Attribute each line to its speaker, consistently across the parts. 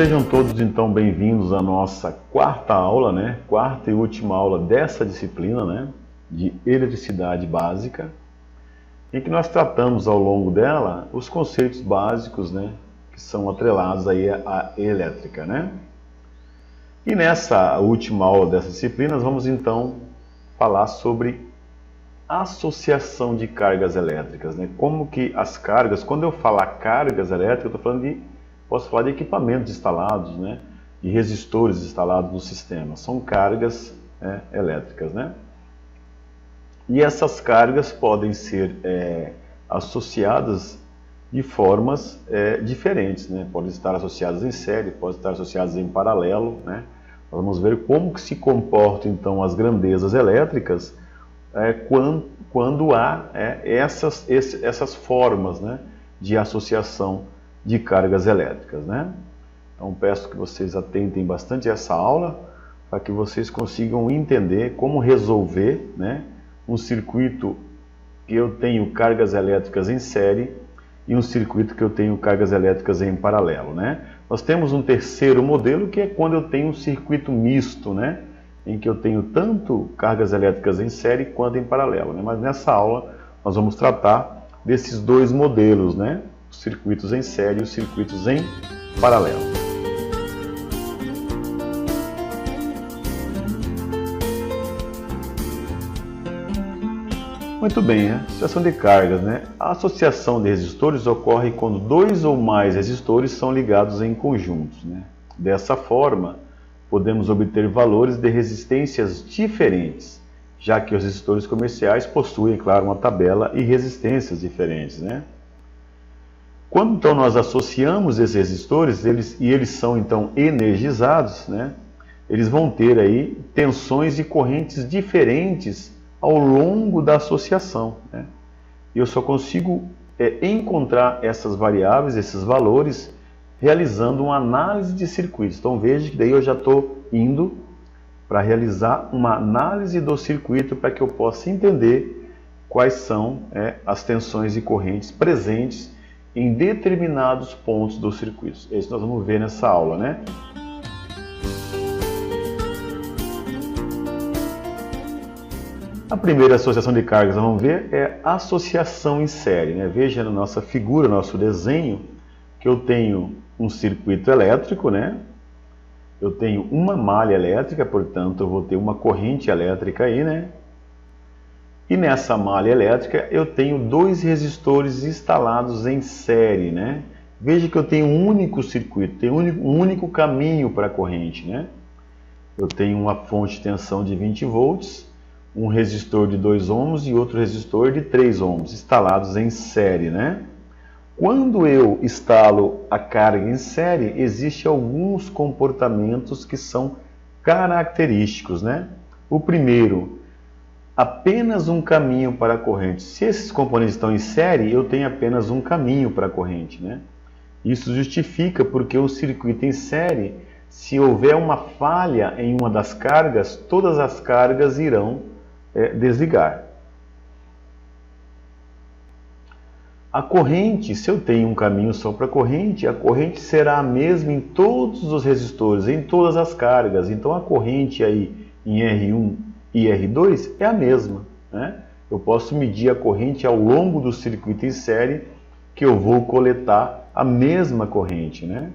Speaker 1: Sejam todos então bem-vindos à nossa quarta aula, né? Quarta e última aula dessa disciplina, né? De eletricidade básica, em que nós tratamos ao longo dela os conceitos básicos, né? Que são atrelados aí à elétrica, né? E nessa última aula dessa disciplina nós vamos então falar sobre associação de cargas elétricas, né? Como que as cargas, quando eu falar cargas elétricas, eu estou falando posso falar de equipamentos instalados, né? De resistores instalados no sistema. São cargas elétricas, né? E essas cargas podem ser associadas de formas diferentes, né? Podem estar associadas em série, podem estar associadas em paralelo, né? Vamos ver como que se comportam então as grandezas elétricas quando há essas formas, né? De associação de cargas elétricas, né? Então peço que vocês atentem bastante a essa aula para que vocês consigam entender como resolver, né, um circuito que eu tenho cargas elétricas em série e um circuito que eu tenho cargas elétricas em paralelo, né? Nós temos um terceiro modelo que é quando eu tenho um circuito misto, né, em que eu tenho tanto cargas elétricas em série quanto em paralelo, né? Mas nessa aula nós vamos tratar desses dois modelos, né? Os circuitos em série e os circuitos em paralelo. Muito bem, né? Associação de cargas, né? A associação de resistores ocorre quando dois ou mais resistores são ligados em conjuntos, né? Dessa forma, podemos obter valores de resistências diferentes, já que os resistores comerciais possuem, claro, uma tabela e resistências diferentes, né? Quando então nós associamos esses resistores, eles são então energizados, né? Eles vão ter aí tensões e correntes diferentes ao longo da associação, né? E eu só consigo encontrar essas variáveis, esses valores, realizando uma análise de circuitos. Então veja que daí eu já estou indo para realizar uma análise do circuito para que eu possa entender quais são as tensões e correntes presentes em determinados pontos dos circuitos. É isso que nós vamos ver nessa aula, né? A primeira associação de cargas, vamos ver, é associação em série, né? Veja na nossa figura, nosso desenho, que eu tenho um circuito elétrico, né? Eu tenho uma malha elétrica, portanto eu vou ter uma corrente elétrica aí, né? E nessa malha elétrica eu tenho dois resistores instalados em série, né? Veja que eu tenho um único circuito, tenho um único caminho para a corrente, né? Eu tenho uma fonte de tensão de 20 volts, um resistor de 2 ohms e outro resistor de 3 ohms, instalados em série, né? Quando eu instalo a carga em série, existem alguns comportamentos que são característicos, né? O primeiro, apenas um caminho para a corrente. Se esses componentes estão em série, eu tenho apenas um caminho para a corrente, né? Isso justifica porque o circuito em série, se houver uma falha em uma das cargas, todas as cargas irão desligar. A corrente, se eu tenho um caminho só para a corrente será a mesma em todos os resistores, em todas as cargas. Então a corrente aí em R1 e R2 é a mesma, né? Eu posso medir a corrente ao longo do circuito em série, que eu vou coletar a mesma corrente, né?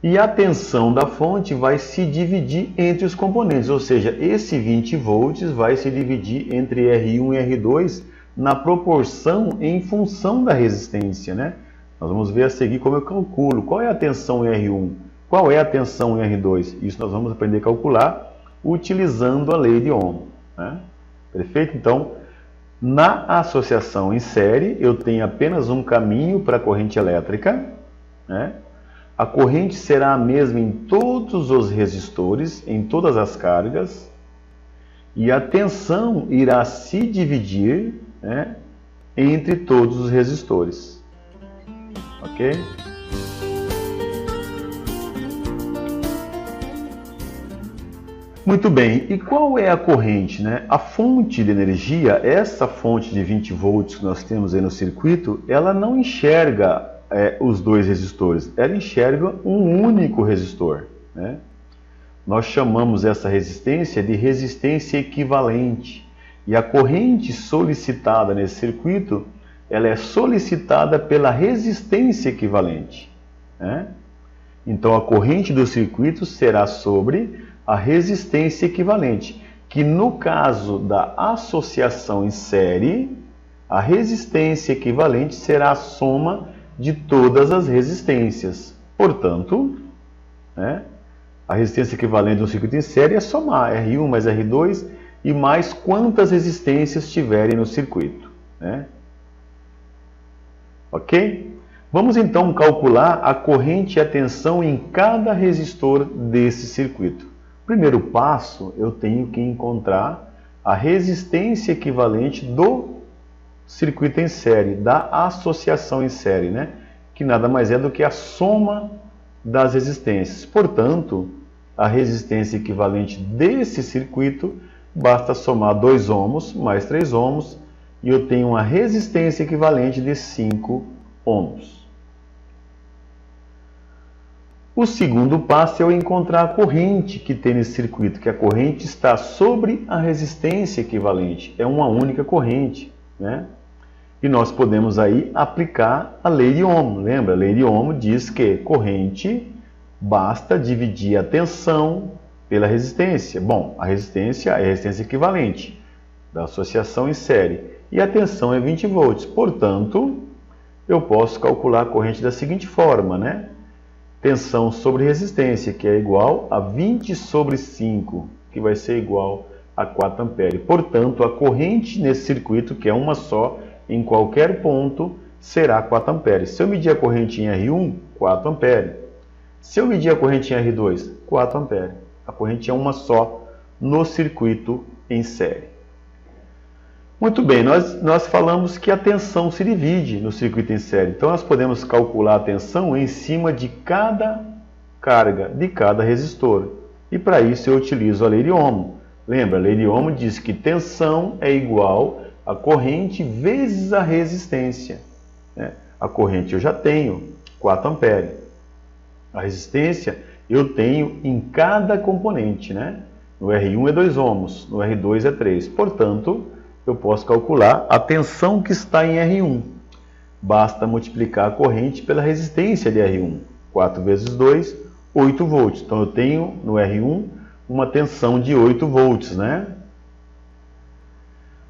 Speaker 1: E a tensão da fonte vai se dividir entre os componentes, ou seja, esse 20 volts vai se dividir entre R1 e R2 na proporção em função da resistência, né? Nós vamos ver a seguir como eu calculo. Qual é a tensão em R1? Qual é a tensão em R2? Isso nós vamos aprender a calcular utilizando a lei de Ohm, né? Perfeito? Então, na associação em série, eu tenho apenas um caminho para a corrente elétrica, né? A corrente será a mesma em todos os resistores, em todas as cargas, e a tensão irá se dividir, né, entre todos os resistores. Ok? Muito bem, e qual é a corrente, né? A fonte de energia, essa fonte de 20 volts que nós temos aí no circuito, ela não enxerga os dois resistores? Ela enxerga um único resistor, né? Nós chamamos essa resistência de resistência equivalente. E a corrente solicitada nesse circuito, ela é solicitada pela resistência equivalente, né? Então a corrente do circuito será sobre a resistência equivalente, que no caso da associação em série, a resistência equivalente será a soma de todas as resistências. Portanto, né, a resistência equivalente de um circuito em série é somar R1 mais R2 e mais quantas resistências tiverem no circuito, né? Ok? Vamos então calcular a corrente e a tensão em cada resistor desse circuito. Primeiro passo, eu tenho que encontrar a resistência equivalente do circuito em série, da associação em série, né? Que nada mais é do que a soma das resistências. Portanto, a resistência equivalente desse circuito, basta somar 2 ohms mais 3 ohms e eu tenho uma resistência equivalente de 5 ohms. O segundo passo é eu encontrar a corrente que tem nesse circuito, que a corrente está sobre a resistência equivalente. É uma única corrente, né? E nós podemos aí aplicar a lei de Ohm. Lembra? A lei de Ohm diz que corrente basta dividir a tensão pela resistência. Bom, a resistência é a resistência equivalente da associação em série. E a tensão é 20 volts. Portanto, eu posso calcular a corrente da seguinte forma, né? Tensão sobre resistência, que é igual a 20 sobre 5, que vai ser igual a 4 amperes. Portanto, a corrente nesse circuito, que é uma só, em qualquer ponto, será 4 amperes. Se eu medir a corrente em R1, 4 amperes. Se eu medir a corrente em R2, 4 amperes. A corrente é uma só no circuito em série. Muito bem, nós falamos que a tensão se divide no circuito em série. Então, nós podemos calcular a tensão em cima de cada carga, de cada resistor. E para isso eu utilizo a lei de Ohm. Lembra, a lei de Ohm diz que tensão é igual a corrente vezes a resistência, né? A corrente eu já tenho, 4 amperes. A resistência eu tenho em cada componente, né? No R1 é 2 ohms, no R2 é 3. Portanto, eu posso calcular a tensão que está em R1. Basta multiplicar a corrente pela resistência de R1. 4 vezes 2, 8 volts. Então eu tenho no R1 uma tensão de 8 volts, né?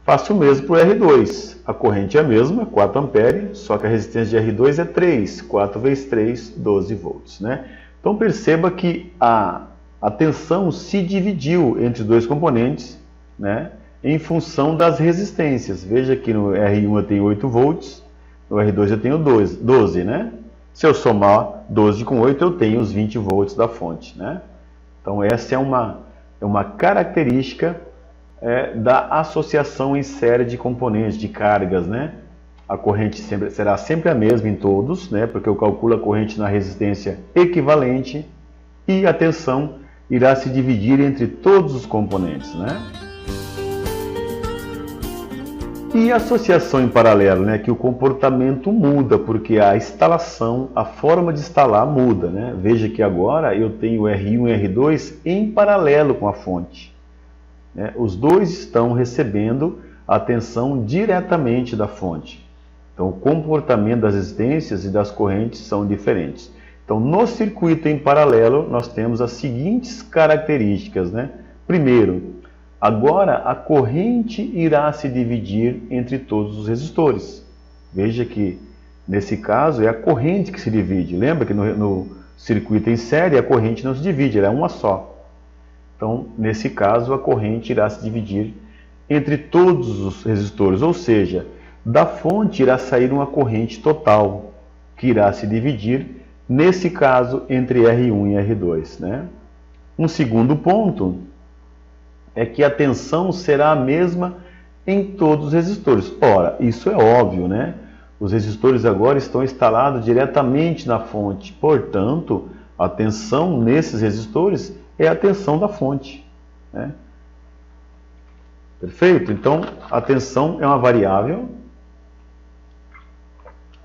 Speaker 1: Faço o mesmo para o R2. A corrente é a mesma, 4 amperes, só que a resistência de R2 é 3. 4 vezes 3, 12 volts, né? Então perceba que a tensão se dividiu entre os dois componentes, né? Em função das resistências. Veja que no R1 eu tenho 8 volts, no R2 eu tenho 12, né? Se eu somar 12 com 8, eu tenho os 20 volts da fonte, né? Então essa é uma característica da associação em série de componentes, de cargas, né? A corrente será sempre a mesma em todos, né? Porque eu calculo a corrente na resistência equivalente e a tensão irá se dividir entre todos os componentes, né? E a associação em paralelo, né? Que o comportamento muda, porque a instalação, a forma de instalar muda, né? Veja que agora eu tenho R1 e R2 em paralelo com a fonte, né? Os dois estão recebendo a tensão diretamente da fonte. Então, o comportamento das resistências e das correntes são diferentes. Então, no circuito em paralelo, nós temos as seguintes características, né? Primeiro, agora a corrente irá se dividir entre todos os resistores. Veja que, nesse caso, é a corrente que se divide. Lembra que no circuito em série a corrente não se divide, ela é uma só. Então, nesse caso, a corrente irá se dividir entre todos os resistores, ou seja, da fonte irá sair uma corrente total, que irá se dividir, nesse caso, entre R1 e R2, né? Um segundo ponto é que a tensão será a mesma em todos os resistores. Ora, isso é óbvio, né? Os resistores agora estão instalados diretamente na fonte, portanto, a tensão nesses resistores é a tensão da fonte, né? Perfeito? Então, a tensão é uma variável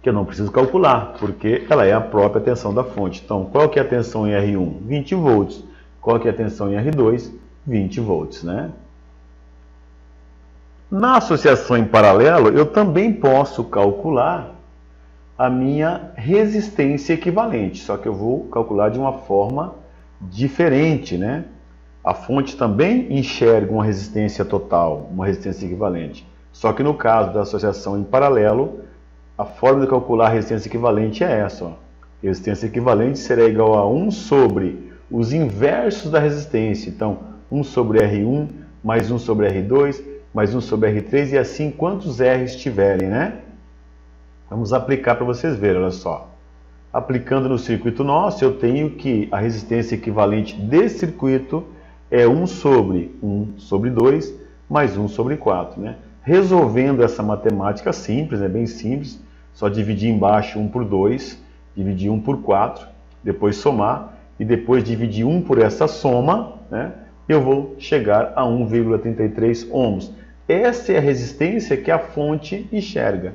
Speaker 1: que eu não preciso calcular, porque ela é a própria tensão da fonte. Então, qual que é a tensão em R1? 20 volts. Qual que é a tensão em R2? 20 volts, né? Na associação em paralelo, eu também posso calcular a minha resistência equivalente, só que eu vou calcular de uma forma diferente, né? A fonte também enxerga uma resistência total, uma resistência equivalente. Só que no caso da associação em paralelo, a forma de calcular a resistência equivalente é essa. Ó. Resistência equivalente será igual a 1 sobre os inversos da resistência. Então, 1 sobre R1, mais 1 sobre R2, mais 1 sobre R3, e assim quantos R's tiverem, né? Vamos aplicar para vocês verem, olha só. Aplicando no circuito nosso, eu tenho que a resistência equivalente desse circuito é 1 sobre 2, mais 1 sobre 4, né? Resolvendo essa matemática simples, é bem simples, só dividir embaixo 1 por 2, dividir 1 por 4, depois somar, e depois dividir 1 por essa soma, né? Eu vou chegar a 1,33 ohms. Essa é a resistência que a fonte enxerga.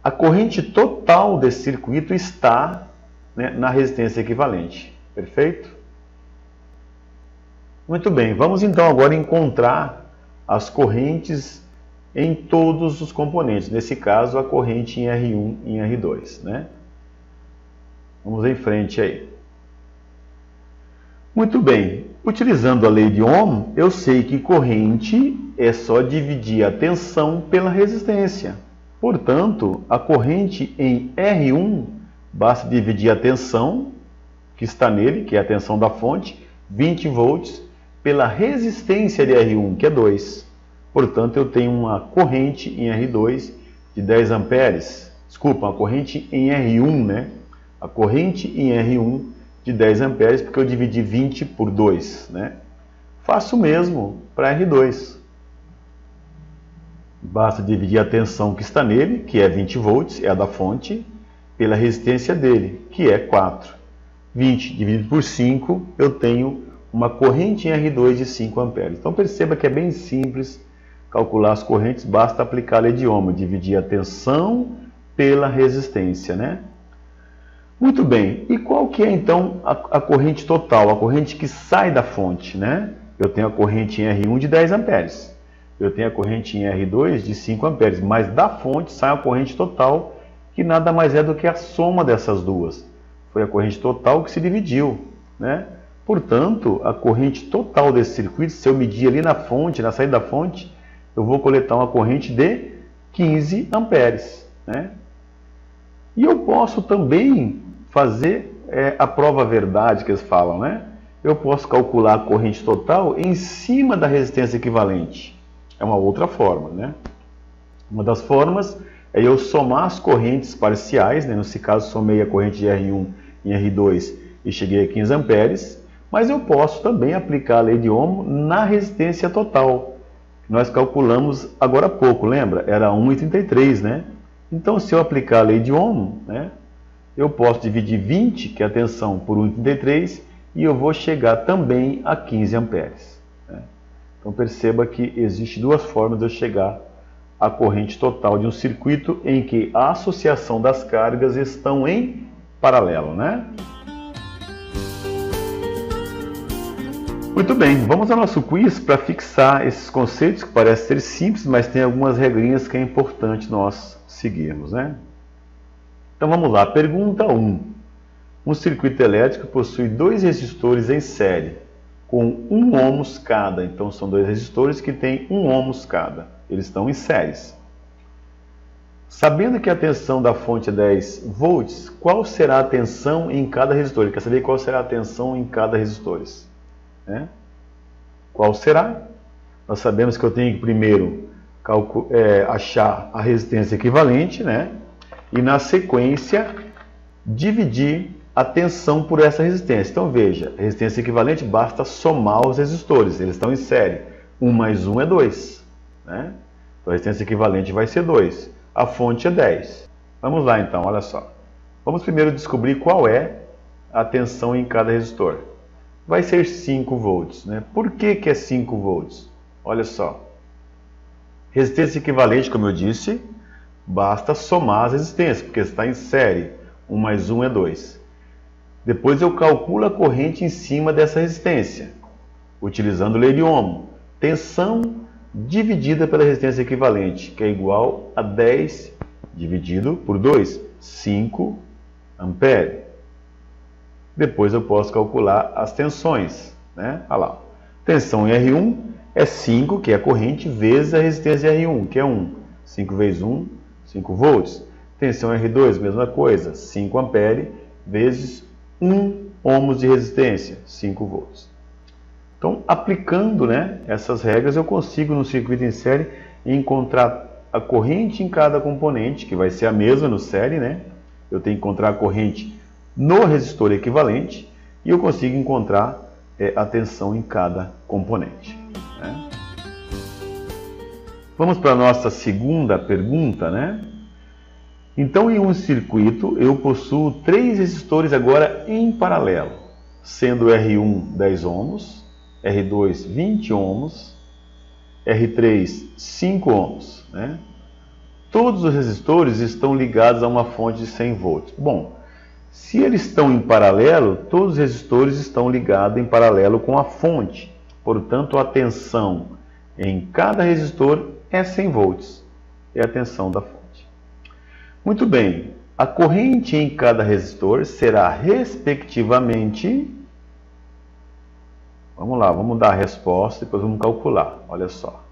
Speaker 1: A corrente total desse circuito está, né, na resistência equivalente. Perfeito? Muito bem, vamos então agora encontrar as correntes em todos os componentes. Nesse caso, a corrente em R1 e em R2, né? Vamos em frente aí. Muito bem, utilizando a lei de Ohm, eu sei que corrente é só dividir a tensão pela resistência. Portanto, a corrente em R1, basta dividir a tensão que está nele, que é a tensão da fonte, 20 volts, pela resistência de R1, que é 2. Portanto, eu tenho uma corrente em R2 de 10 amperes. Desculpa, uma corrente em R1, né? A corrente em R1 de 10 amperes, porque eu dividi 20 por 2, né? Faço o mesmo para R2. Basta dividir a tensão que está nele, que é 20 volts, é a da fonte, pela resistência dele, que é 4. 20 dividido por 5, eu tenho uma corrente em R2 de 5 amperes. Então perceba que é bem simples calcular as correntes, basta aplicar a lei de Ohm, dividir a tensão pela resistência, né? Muito bem, e qual que é então a corrente total, a corrente que sai da fonte, né? Eu tenho a corrente em R1 de 10 amperes, eu tenho a corrente em R2 de 5 amperes, mas da fonte sai a corrente total, que nada mais é do que a soma dessas duas. Foi a corrente total que se dividiu, né? Portanto, a corrente total desse circuito, se eu medir ali na fonte, na saída da fonte, eu vou coletar uma corrente de 15 amperes, né? E eu posso também fazer a prova verdade que eles falam, né? Eu posso calcular a corrente total em cima da resistência equivalente. É uma outra forma, né? Uma das formas é eu somar as correntes parciais, né? Nesse caso, somei a corrente de R1 em R2 e cheguei a 15 amperes, mas eu posso também aplicar a lei de Ohm na resistência total. Nós calculamos agora há pouco, lembra? Era 1,33, né? Então, se eu aplicar a lei de Ohm, né, eu posso dividir 20, que é a tensão, por 1,33, e eu vou chegar também a 15 amperes. Né? Então, perceba que existem duas formas de eu chegar à corrente total de um circuito em que a associação das cargas estão em paralelo, né? Muito bem, vamos ao nosso quiz para fixar esses conceitos que parecem ser simples, mas tem algumas regrinhas que é importante nós seguirmos, né? Então vamos lá, pergunta 1. Um circuito elétrico possui dois resistores em série, com 1 ohms cada. Então são dois resistores que têm 1 ohms cada. Eles estão em séries. Sabendo que a tensão da fonte é 10 volts, qual será a tensão em cada resistor? Ele quer saber qual será a tensão em cada resistor. Né? Qual será? Nós sabemos que eu tenho que primeiro achar a resistência equivalente, né? E na sequência dividir a tensão por essa resistência. Então veja, a resistência equivalente basta somar os resistores, eles estão em série. 1 mais 1 é 2. Né? Então a resistência equivalente vai ser 2. A fonte é 10. Vamos lá então, olha só. Vamos primeiro descobrir qual é a tensão em cada resistor. Vai ser 5 volts. Né? Por que é 5 volts? Olha só. Resistência equivalente, como eu disse, Basta somar as resistências, porque está em série. 1 mais 1 é 2. Depois eu calculo a corrente em cima dessa resistência, utilizando lei de Ohm. Tensão dividida pela resistência equivalente, que é igual a 10 dividido por 2, 5 ampere. Depois eu posso calcular as tensões, né? Olha lá. Tensão em R1 é 5, que é a corrente, vezes a resistência R1, que é 1. 5 vezes 1, 5 volts. Tensão R2, mesma coisa, 5 ampere vezes 1 ohms de resistência, 5 volts. Então, aplicando, né, essas regras, eu consigo no circuito em série encontrar a corrente em cada componente, que vai ser a mesma no série, né? Eu tenho que encontrar a corrente no resistor equivalente e eu consigo encontrar a tensão em cada componente, né? Vamos para a nossa segunda pergunta, né? Então, em um circuito, eu possuo 3 resistores agora em paralelo, sendo R1 10 ohms, R2 20 ohms, R3 5 ohms, né? Todos os resistores estão ligados a uma fonte de 100 volts. Bom, se eles estão em paralelo, todos os resistores estão ligados em paralelo com a fonte. Portanto, a tensão em cada resistor é 100 volts. É a tensão da fonte. Muito bem, a corrente em cada resistor será respectivamente... Vamos lá, vamos dar a resposta e depois vamos calcular. Olha só.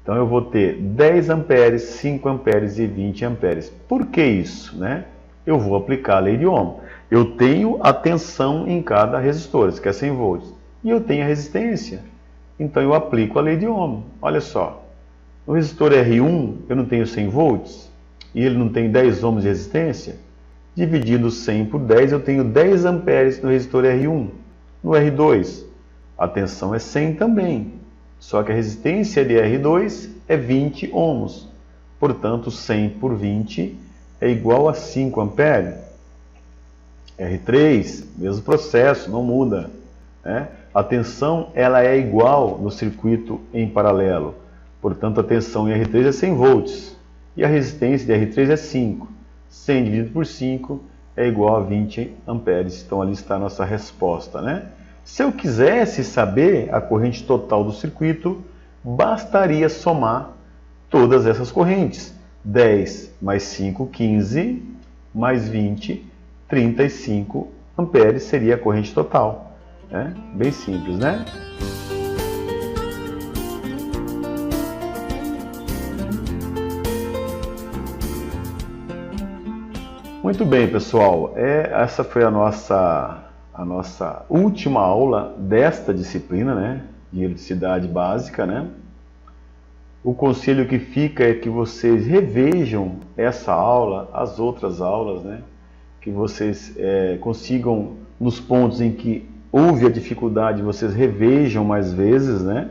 Speaker 1: Então eu vou ter 10 amperes, 5 amperes e 20 amperes. Por que isso, né? Eu vou aplicar a lei de Ohm. Eu tenho a tensão em cada resistor, que é 100 volts. E eu tenho a resistência. Então eu aplico a lei de Ohm. Olha só. No resistor R1 eu não tenho 100 volts e ele não tem 10 ohms de resistência. Dividindo 100 por 10 eu tenho 10 amperes no resistor R1. No R2 a tensão é 100 também. Só que a resistência de R2 é 20 ohms. Portanto, 100 por 20 é igual a 5 amperes. R3, mesmo processo, não muda, né? A tensão ela é igual no circuito em paralelo. Portanto, a tensão em R3 é 100 volts. E a resistência de R3 é 5. 100 dividido por 5 é igual a 20 amperes. Então, ali está a nossa resposta, né? Se eu quisesse saber a corrente total do circuito, bastaria somar todas essas correntes. 10 mais 5, 15, mais 20, 35 amperes seria a corrente total, né? Bem simples, né? Muito bem, pessoal. Essa foi a nossa última aula desta disciplina, né, de eletricidade básica, né? O conselho que fica é que vocês revejam essa aula, as outras aulas, né? Que vocês consigam, nos pontos em que houve a dificuldade, vocês revejam mais vezes, né?